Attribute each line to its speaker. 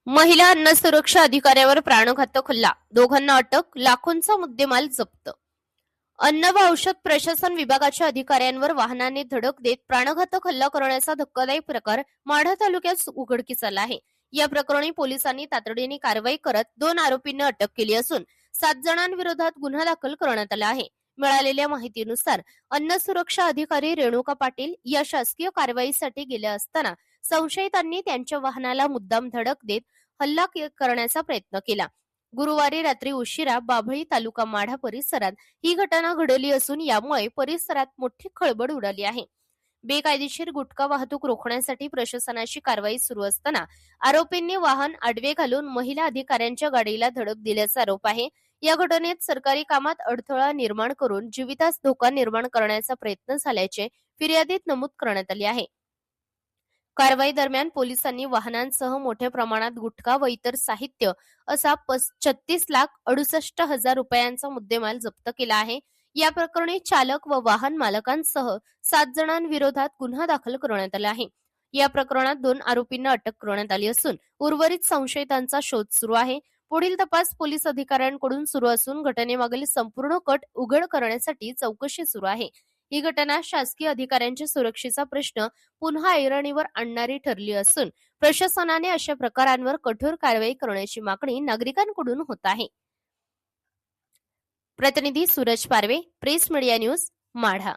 Speaker 1: महिला अन्न सुरक्षा अधिकाऱ्यावर प्राणघातक हल्ला, दोघांना अटक, लाखोंचा मुद्देमाल जप्त. अन्न व औषध प्रशासन विभागाच्या अधिकाऱ्यांवर वाहनाने धडक देत प्राणघातक हल्ला करण्याचा धक्कादायक प्रकार माढा तालुक्यात उघडकीस आला आहे. या प्रकरणी पोलिसांनी तातडीने कारवाई करत 2 आरोपींना अटक केली असून 7 जणांविरोधात गुन्हा दाखल करण्यात आला आहे. मिळालेल्या माहितीनुसार अन्न सुरक्षा अधिकारी रेणुका पाटील या शासकीय कारवाईसाठी गेल्या असताना संशयितांनी त्यांच्या वाहनाला मुद्दाम धडक देत हल्ला करण्याचा प्रयत्न केला. गुरुवारी रात्री उशिरा बाभळी तालुका माढा परिसरात ही घटना घडली असून यामुळे परिसरात मोठी खळबळ उडाली आहे. बेकायदेशीर गुटखा वाहतूक रोखण्यासाठी प्रशासनाची कारवाई सुरू असताना आरोपींनी वाहन आडवे घालून महिला अधिकाऱ्यांच्या गाडीला धडक दिल्याचा आरोप आहे. या घटनेत सरकारी कामात अडथळा निर्माण करून जीवितास धोका निर्माण करण्याचा प्रयत्न झाल्याचे फिर्यादीत नमूद करण्यात आले आहे. कारवाई दरम्यान पोलिसांनी वाहनांसह मोठ्या प्रमाणात गुटखा व इतर साहित्य असा 36,68,000 रुपयांचा मुद्देमाल जप्त केला आहे. या प्रकरणी चालक व वाहन मालकांसह 7 जणांविरोधात गुन्हा दाखल करण्यात आला आहे. या प्रकरणात 2 आरोपींना अटक करण्यात आली असून उर्वरित संशयितांचा शोध सुरू आहे. पुढील तपास पोलीस अधिकाऱ्यांकडून सुरू असून घटनेमागील संपूर्ण कट उघड करण्यासाठी चौकशी सुरू आहे. ही घटना शासकीय अधिकाऱ्यांच्या सुरक्षेचा प्रश्न पुन्हा ऐरणीवर आणणारी ठरली असून प्रशासनाने अशा प्रकारांवर कठोर कारवाई करण्याची मागणी नागरिकांकडून होत आहे. प्रतिनिधी सूरज पारवे, प्रेस मीडिया न्यूज, माढा.